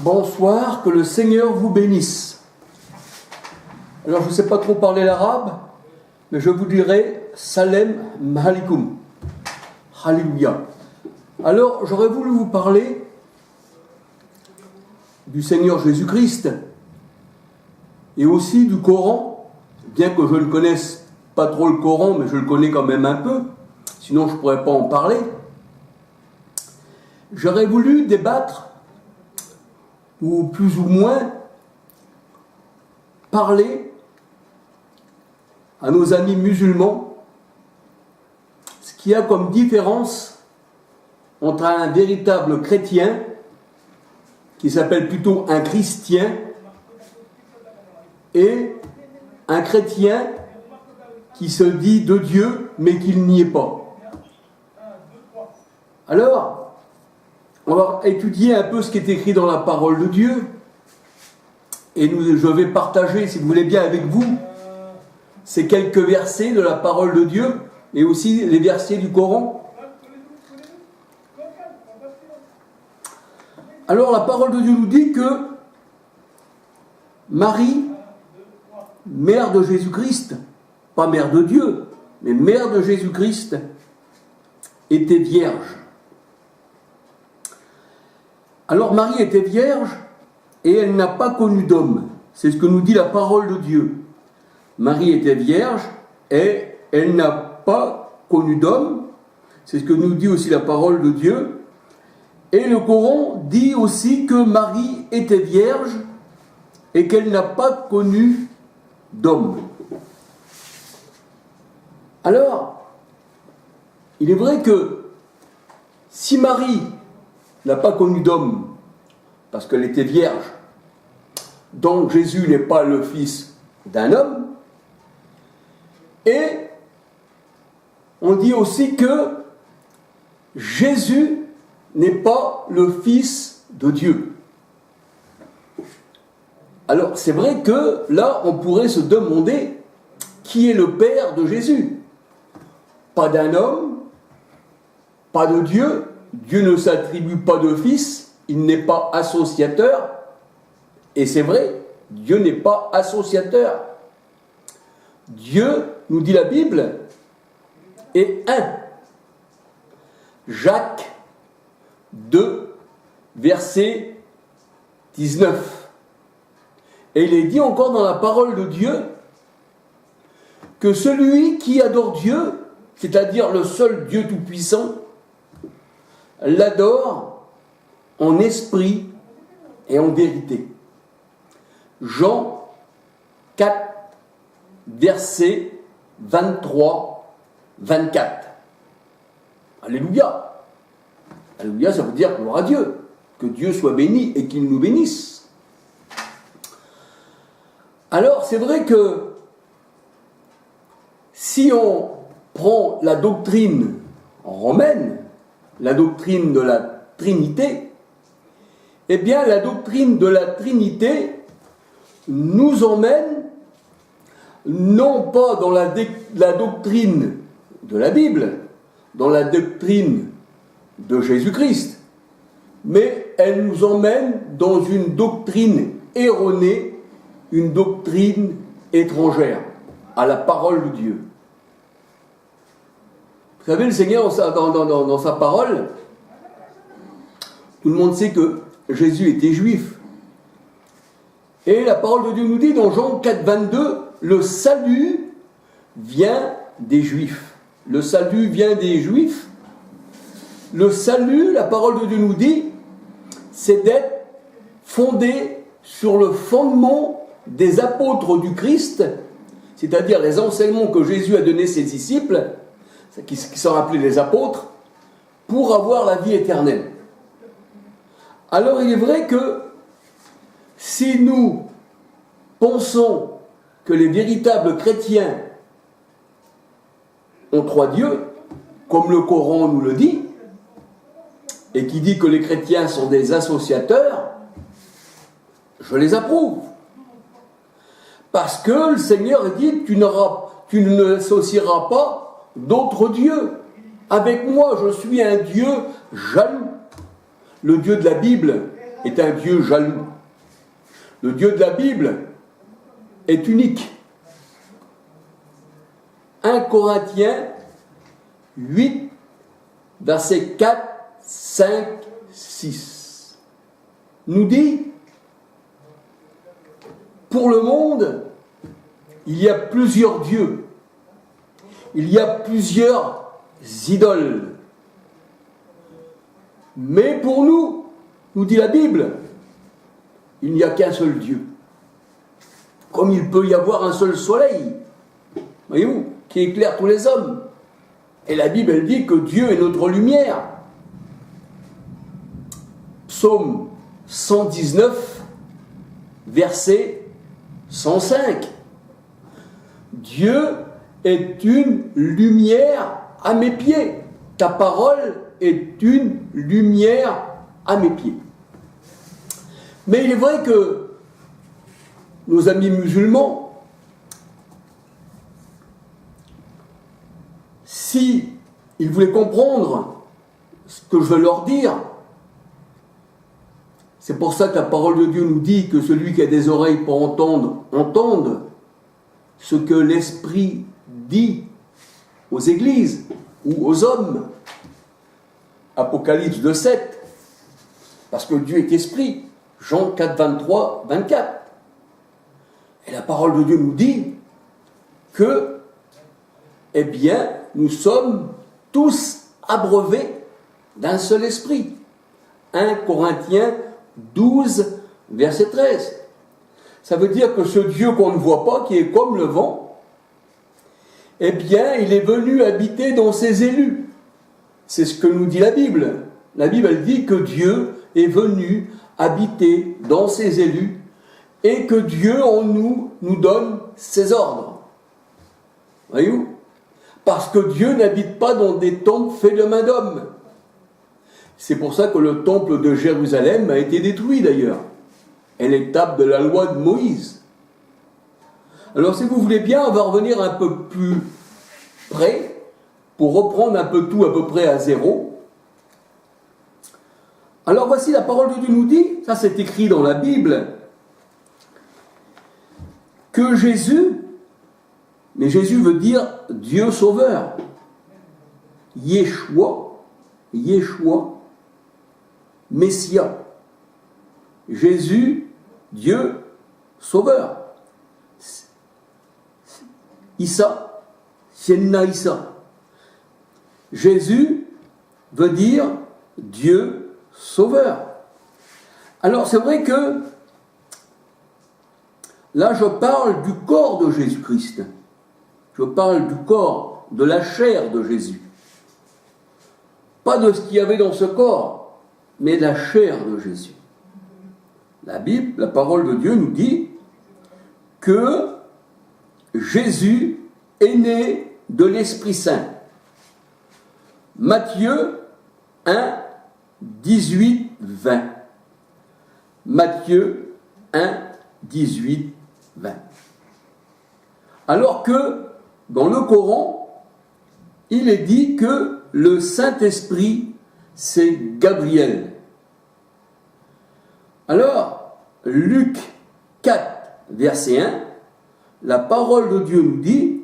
Bonsoir, que le Seigneur vous bénisse. Alors je ne sais pas trop parler l'arabe, mais je vous dirai Salem Mahalikum. Alléluia. Alors j'aurais voulu vous parler du Seigneur Jésus-Christ et aussi du Coran, bien que je ne connaisse pas trop le Coran, mais je le connais quand même un peu, sinon je ne pourrais pas en parler. J'aurais voulu débattre, ou plus ou moins parler à nos amis musulmans ce qu'il y a comme différence entre un véritable chrétien qui s'appelle plutôt un chrétien et un chrétien qui se dit de Dieu mais qu'il n'y est pas. Alors, on va étudier un peu ce qui est écrit dans la parole de Dieu. Et je vais partager, si vous voulez bien, avec vous, ces quelques versets de la parole de Dieu et aussi les versets du Coran. Alors, la parole de Dieu nous dit que Marie, mère de Jésus-Christ, pas mère de Dieu, mais mère de Jésus-Christ, était vierge. Alors Marie était vierge et elle n'a pas connu d'homme. C'est ce que nous dit la parole de Dieu. Marie était vierge et elle n'a pas connu d'homme. C'est ce que nous dit aussi la parole de Dieu. Et le Coran dit aussi que Marie était vierge et qu'elle n'a pas connu d'homme. Alors, il est vrai que si Marie n'a pas connu d'homme, parce qu'elle était vierge, donc Jésus n'est pas le fils d'un homme, et on dit aussi que Jésus n'est pas le fils de Dieu. Alors c'est vrai que là on pourrait se demander qui est le père de Jésus. Pas d'un homme, pas de Dieu. Dieu ne s'attribue pas de fils, il n'est pas associateur. Et c'est vrai, Dieu n'est pas associateur. Dieu, nous dit la Bible, est un. Jacques 2, verset 19. Et il est dit encore dans la parole de Dieu que celui qui adore Dieu, c'est-à-dire le seul Dieu tout-puissant, l'adore en esprit et en vérité. Jean 4, verset 23-24. Alléluia. Alléluia, ça veut dire gloire à Dieu. Que Dieu soit béni et qu'il nous bénisse. Alors, c'est vrai que si on prend la doctrine romaine, la doctrine de la Trinité, eh bien la doctrine de la Trinité nous emmène non pas dans la doctrine de la Bible, dans la doctrine de Jésus-Christ, mais elle nous emmène dans une doctrine erronée, une doctrine étrangère à la parole de Dieu. Vous savez, le Seigneur, dans sa parole, tout le monde sait que Jésus était juif. Et la parole de Dieu nous dit dans Jean 4, 22, le salut vient des Juifs. Le salut vient des Juifs. Le salut, la parole de Dieu nous dit, c'est d'être fondé sur le fondement des apôtres du Christ, c'est-à-dire les enseignements que Jésus a donnés à ses disciples, qui sont appelés les apôtres, pour avoir la vie éternelle. Alors il est vrai que si nous pensons que les véritables chrétiens ont trois dieux, comme le Coran nous le dit, et qui dit que les chrétiens sont des associateurs, je les approuve. Parce que le Seigneur dit, tu ne associeras pas d'autres dieux. Avec moi, je suis un Dieu jaloux. Le Dieu de la Bible, est un Dieu jaloux. Le Dieu de la Bible est unique. 1 Corinthiens 8, versets 4, 5, 6 nous dit: pour le monde, il y a plusieurs dieux, il y a plusieurs idoles. Mais pour nous, nous dit la Bible, il n'y a qu'un seul Dieu. Comme il peut y avoir un seul soleil, voyez-vous, qui éclaire tous les hommes. Et la Bible, elle dit que Dieu est notre lumière. Psaume 119, verset 105. Dieu est une lumière à mes pieds. Ta parole est une lumière à mes pieds. Mais il est vrai que nos amis musulmans, si ils voulaient comprendre ce que je veux leur dire, c'est pour ça que la parole de Dieu nous dit que celui qui a des oreilles pour entendre, entende ce que l'Esprit dit aux églises ou aux hommes. Apocalypse 2,7. Parce que Dieu est esprit. Jean 4, 23, 24. Et la parole de Dieu nous dit que, eh bien, nous sommes tous abreuvés d'un seul esprit. 1 Corinthiens 12, verset 13. Ça veut dire que ce Dieu qu'on ne voit pas, qui est comme le vent, eh bien, il est venu habiter dans ses élus. C'est ce que nous dit la Bible. La Bible, elle dit que Dieu est venu habiter dans ses élus et que Dieu en nous donne ses ordres. Voyez-vous ? Parce que Dieu n'habite pas dans des temples faits de main d'homme. C'est pour ça que le temple de Jérusalem a été détruit d'ailleurs. Et l'étape de la loi de Moïse. Alors si vous voulez bien, on va revenir un peu plus près pour reprendre un peu tout à peu près à zéro. Alors voici la parole de Dieu nous dit, ça c'est écrit dans la Bible, que Jésus, mais Jésus veut dire Dieu sauveur, Yeshua, Messia, Jésus, Dieu sauveur, Issa, Sienna Issa. Jésus veut dire Dieu sauveur. Alors c'est vrai que là je parle du corps de Jésus-Christ. Je parle du corps, de la chair de Jésus. Pas de ce qu'il y avait dans ce corps, mais de la chair de Jésus. La Bible, la parole de Dieu nous dit que Jésus est né de l'Esprit Saint. Matthieu 1, 18, 20. Matthieu 1, 18, 20. Alors que dans le Coran, il est dit que le Saint-Esprit, c'est Gabriel. Alors, Luc 4, verset 1, la parole de Dieu nous dit,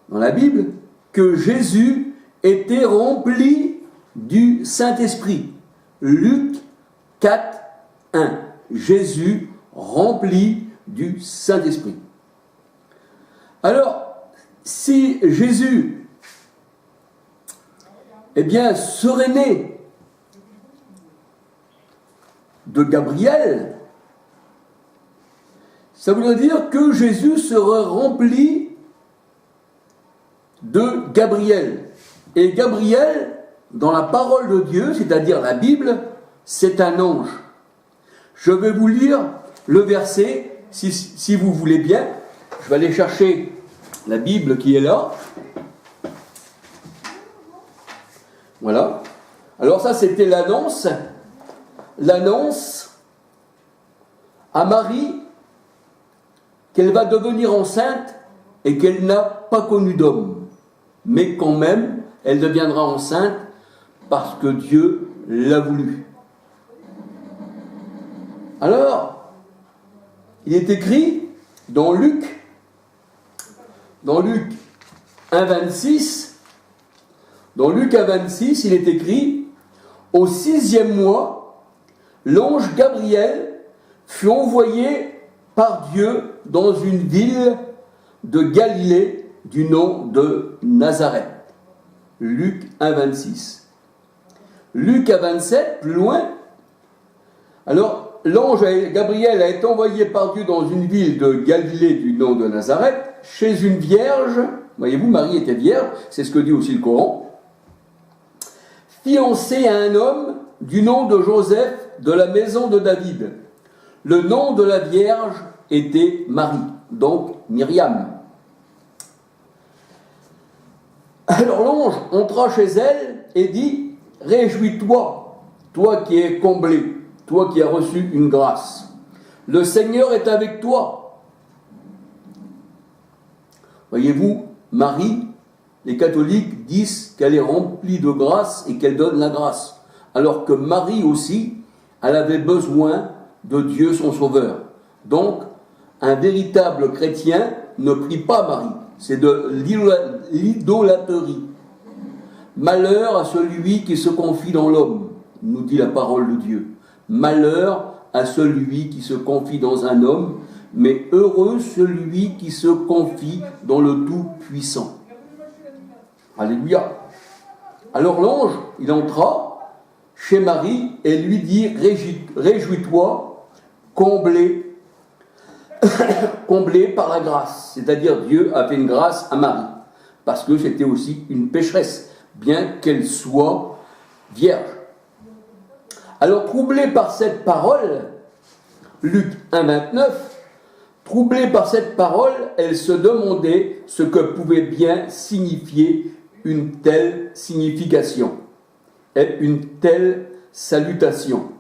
dans la Bible, que Jésus était rempli du Saint-Esprit. Luc 4, 1. Jésus rempli du Saint-Esprit. Alors, si Jésus, eh bien, serait né de Gabriel, ça voudrait dire que Jésus serait rempli de Gabriel. Et Gabriel, dans la parole de Dieu, c'est-à-dire la Bible, c'est un ange. Je vais vous lire le verset, si vous voulez bien. Je vais aller chercher la Bible qui est là. Voilà. Alors ça, c'était l'annonce à Marie qu'elle va devenir enceinte et qu'elle n'a pas connu d'homme. Mais quand même, elle deviendra enceinte parce que Dieu l'a voulu. Alors, il est écrit dans Luc 1,26, dans Luc 1,26, il est écrit « Au 6e mois, l'ange Gabriel fut envoyé par Dieu dans une ville de Galilée du nom de Nazareth. » Luc 1,26. Luc 1,27, plus loin. Alors, l'ange Gabriel a été envoyé par Dieu dans une ville de Galilée du nom de Nazareth, chez une vierge. Voyez-vous, Marie était vierge, c'est ce que dit aussi le Coran. Fiancée à un homme du nom de Joseph de la maison de David. Le nom de la vierge était Marie, donc Myriam. Alors l'ange entra chez elle et dit « Réjouis-toi, toi qui es comblée, toi qui as reçu une grâce. Le Seigneur est avec toi. » Voyez-vous, Marie, les catholiques disent qu'elle est remplie de grâce et qu'elle donne la grâce. Alors que Marie aussi, elle avait besoin de Dieu son Sauveur. Donc, un véritable chrétien ne prie pas Marie. C'est de l'idolâtrerie. Malheur à celui qui se confie dans l'homme, nous dit la parole de Dieu. Malheur à celui qui se confie dans un homme, mais heureux celui qui se confie dans le Tout-Puissant. Alléluia. Alors l'ange, il entra chez Marie et lui dit « Réjouis-toi, comblé par la grâce. » C'est-à-dire Dieu a fait une grâce à Marie, parce que c'était aussi une pécheresse, bien qu'elle soit vierge. Alors troublée par cette parole, Luc 1,29, troublée par cette parole, elle se demandait ce que pouvait bien signifier une telle signification, et une telle salutation.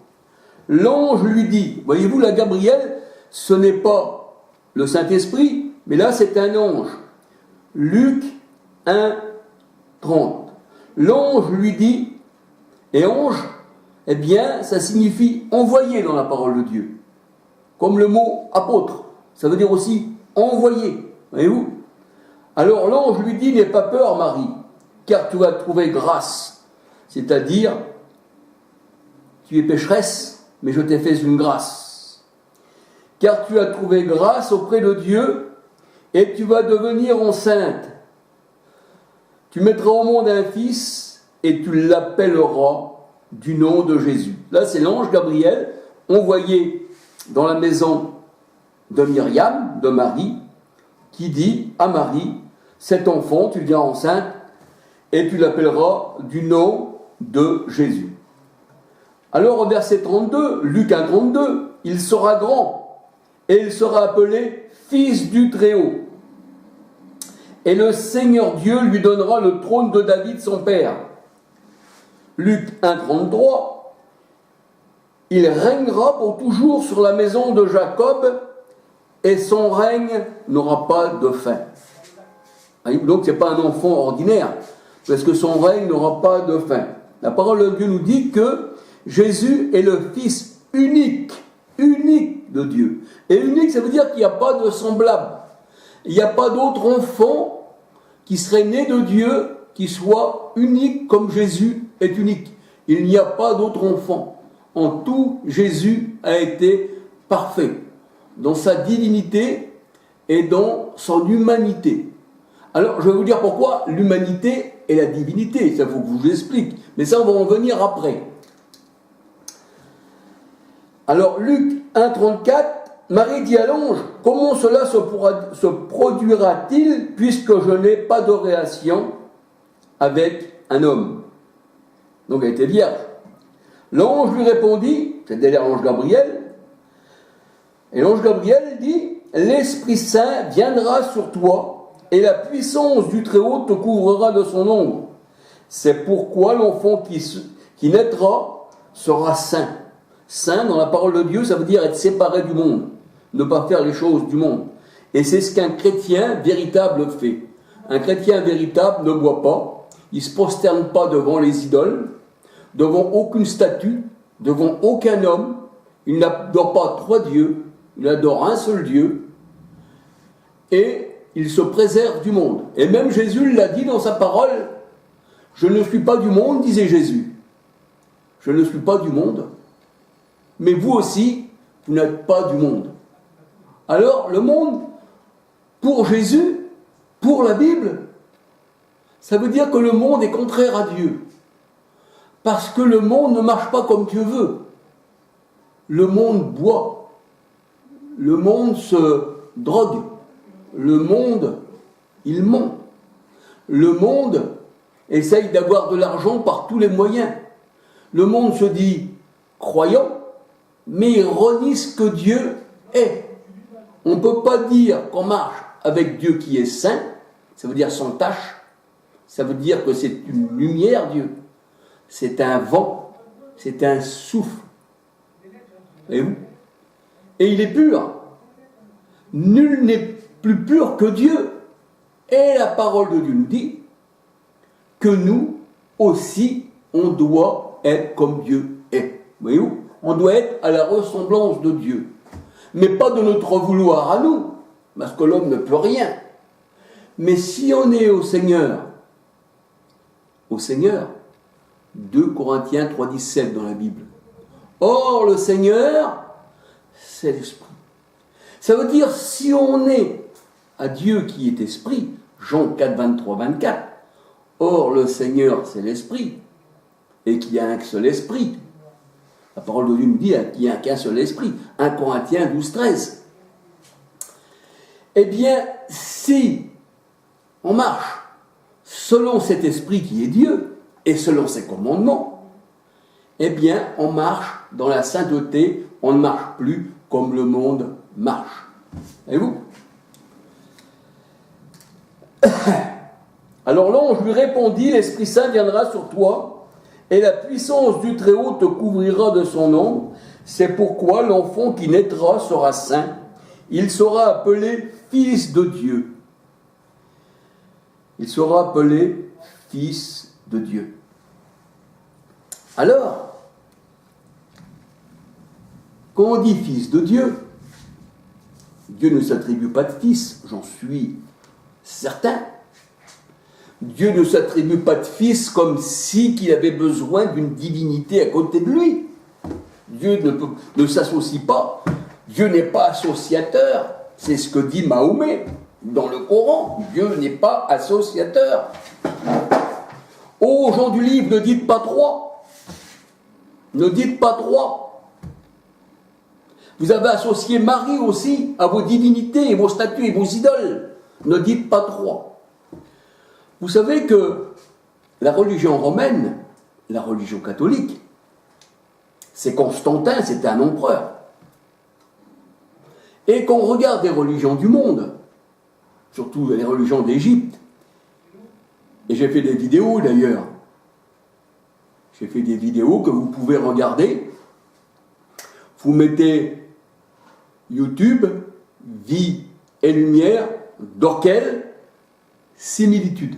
L'ange lui dit, voyez-vous, la Gabriel, ce n'est pas le Saint-Esprit, mais là c'est un ange. Luc 1,30. L'ange lui dit, et ange, eh bien, ça signifie envoyé dans la parole de Dieu. Comme le mot apôtre, ça veut dire aussi envoyé. Voyez-vous? Alors l'ange lui dit, n'aie pas peur, Marie, car tu vas trouver grâce. C'est-à-dire, tu es pécheresse, mais je t'ai fait une grâce. Car tu as trouvé grâce auprès de Dieu, et tu vas devenir enceinte. Tu mettras au monde un fils, et tu l'appelleras du nom de Jésus. Là, c'est l'ange Gabriel, envoyé dans la maison de Myriam, de Marie, qui dit à Marie, cet enfant, tu deviens enceinte, et tu l'appelleras du nom de Jésus. Alors au verset 32, Luc 1,32, il sera grand, et il sera appelé Fils du Très-Haut. Et le Seigneur Dieu lui donnera le trône de David son père. Luc 1,33, il régnera pour toujours sur la maison de Jacob, et son règne n'aura pas de fin. Donc ce n'est pas un enfant ordinaire, parce que son règne n'aura pas de fin. La parole de Dieu nous dit que Jésus est le Fils unique de Dieu. Et unique, ça veut dire qu'il n'y a pas de semblable. Il n'y a pas d'autre enfant qui serait né de Dieu qui soit unique comme Jésus est unique. Il n'y a pas d'autre enfant. En tout, Jésus a été parfait dans sa divinité et dans son humanité. Alors, je vais vous dire pourquoi l'humanité et la divinité. Ça, il faut que je vous explique. Mais ça, on va en venir après. Alors, Luc 1,34, Marie dit à l'ange, comment cela se produira-t-il puisque je n'ai pas de relation avec un homme? Donc, elle était vierge. L'ange lui répondit, c'est-à-dire l'ange Gabriel, et l'ange Gabriel dit, l'Esprit Saint viendra sur toi, et la puissance du Très-Haut te couvrira de son ombre. C'est pourquoi l'enfant qui naîtra sera saint. Saint, dans la parole de Dieu, ça veut dire être séparé du monde, ne pas faire les choses du monde. Et c'est ce qu'un chrétien véritable fait. Un chrétien véritable ne boit pas, il ne se prosterne pas devant les idoles, devant aucune statue, devant aucun homme, Il n'adore pas trois dieux, il adore un seul Dieu, et il se préserve du monde. Et même Jésus l'a dit dans sa parole, « Je ne suis pas du monde, disait Jésus. Je ne suis pas du monde, mais vous aussi, vous n'êtes pas du monde. » Alors, le monde, pour Jésus, pour la Bible, ça veut dire que le monde est contraire à Dieu. Parce que le monde ne marche pas comme Dieu veut. Le monde boit. Le monde se drogue. Le monde, il ment. Le monde essaye d'avoir de l'argent par tous les moyens. Le monde se dit croyant, mais il renie ce que Dieu est. On ne peut pas dire qu'on marche avec Dieu qui est saint, ça veut dire sans tache, ça veut dire que c'est une lumière, Dieu. C'est un vent, c'est un souffle. Voyez-vous ? Et il est pur. Nul n'est plus pur que Dieu. Et la parole de Dieu nous dit que nous aussi, on doit être comme Dieu est. Voyez-vous ? On doit être à la ressemblance de Dieu. Mais pas de notre vouloir à nous, parce que l'homme ne peut rien. Mais si on est au Seigneur, 2 Corinthiens 3,17 dans la Bible. Or, le Seigneur, c'est l'Esprit. Ça veut dire, si on est à Dieu qui est Esprit, Jean 4, 23, 24, or, le Seigneur, c'est l'Esprit, et qu'il n'y a un seul Esprit. La parole de Dieu nous dit qu'il n'y a qu'un seul Esprit. 1 Corinthiens 12, 13. Eh bien, si on marche selon cet Esprit qui est Dieu, et selon ses commandements, eh bien, on marche dans la sainteté, on ne marche plus comme le monde marche. Voyez-vous ? Alors l'ange lui répondit, l'Esprit Saint viendra sur toi, et la puissance du Très-Haut te couvrira de son ombre. C'est pourquoi l'enfant qui naîtra sera saint. Il sera appelé Fils de Dieu. Il sera appelé Fils de Dieu. Alors, quand on dit Fils de Dieu, Dieu ne s'attribue pas de fils, j'en suis certain. Dieu ne s'attribue pas de fils comme si qu'il avait besoin d'une divinité à côté de lui. Dieu ne s'associe pas. Dieu n'est pas associateur. C'est ce que dit Mahomet dans le Coran. Dieu n'est pas associateur. Ô gens du livre, ne dites pas trois. Ne dites pas trois. Vous avez associé Marie aussi à vos divinités, et vos statues et vos idoles. Ne dites pas trois. Vous savez que la religion romaine, la religion catholique, c'est Constantin, c'était un empereur. Et qu'on regarde les religions du monde, surtout les religions d'Égypte, et j'ai fait des vidéos d'ailleurs, j'ai fait des vidéos que vous pouvez regarder, vous mettez YouTube, vie et lumière, d'Orkel, similitude.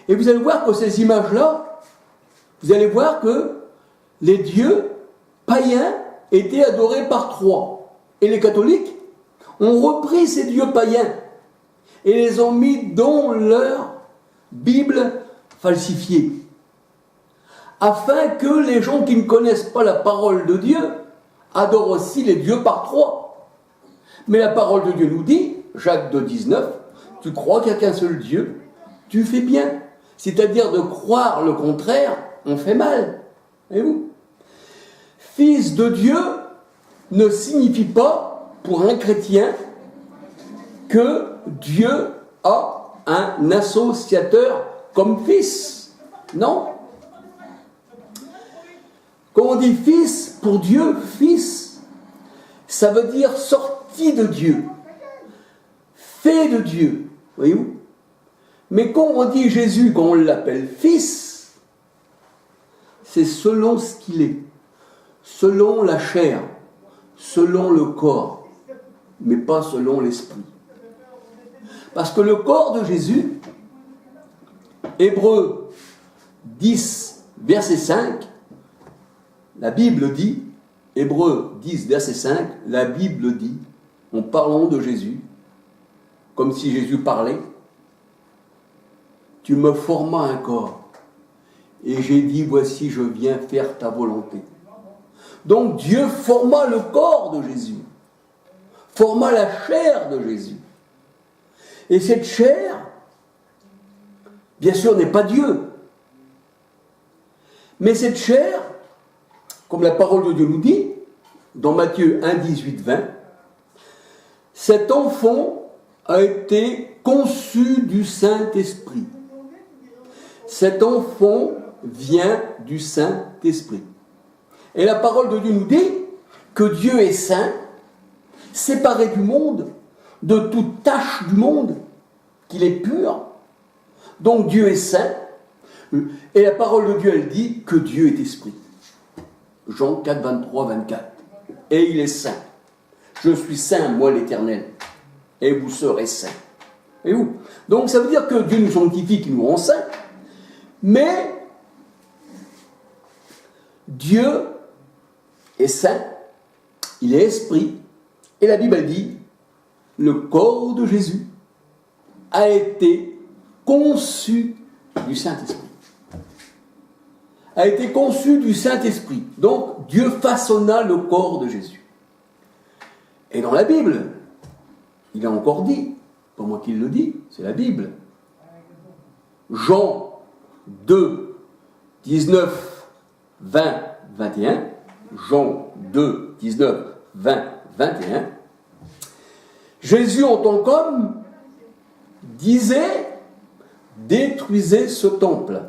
Et vous allez voir que ces images-là, vous allez voir que les dieux païens étaient adorés par trois. Et les catholiques ont repris ces dieux païens et les ont mis dans leur Bible falsifiée. Afin que les gens qui ne connaissent pas la parole de Dieu adorent aussi les dieux par trois. Mais la parole de Dieu nous dit, Jacques 2, 19, tu crois qu'il n'y a qu'un seul Dieu, tu fais bien. C'est-à-dire de croire le contraire, on fait mal. Voyez-vous ? Fils de Dieu ne signifie pas, pour un chrétien, que Dieu a un associateur comme fils. Non. Quand on dit fils, pour Dieu, fils, ça veut dire sorti de Dieu, fait de Dieu. Voyez-vous ? Mais quand on dit Jésus, quand on l'appelle fils, c'est selon ce qu'il est, selon la chair, selon le corps, mais pas selon l'esprit. Parce que le corps de Jésus, Hébreux 10, verset 5, la Bible dit Hébreux 10, verset 5, la Bible dit, en parlant de Jésus, comme si Jésus parlait, tu me formas un corps, et j'ai dit, voici, je viens faire ta volonté. Donc Dieu forma le corps de Jésus, forma la chair de Jésus. Et cette chair, bien sûr, n'est pas Dieu. Mais cette chair, comme la parole de Dieu nous dit, dans Matthieu 1, 18, 20, cet enfant a été conçu du Saint-Esprit. Cet enfant vient du Saint-Esprit. Et la parole de Dieu nous dit que Dieu est saint, séparé du monde, de toute tache du monde, qu'il est pur. Donc Dieu est saint. Et la parole de Dieu, elle dit que Dieu est esprit. Jean 4, 23, 24. Et il est saint. Je suis saint, moi l'Éternel. Et vous serez saints. Et où? Donc ça veut dire que Dieu nous sanctifie, qu'il nous rend saints. Mais Dieu est saint, il est esprit. Et la Bible dit, le corps de Jésus a été conçu du Saint-Esprit. A été conçu du Saint-Esprit. Donc, Dieu façonna le corps de Jésus. Et dans la Bible, il a encore dit, pas moi qui le dis, c'est la Bible. Jean 2, 19, 20, 21. Jean 2, 19, 20, 21. Jésus, en tant qu'homme, disait, détruisez ce temple.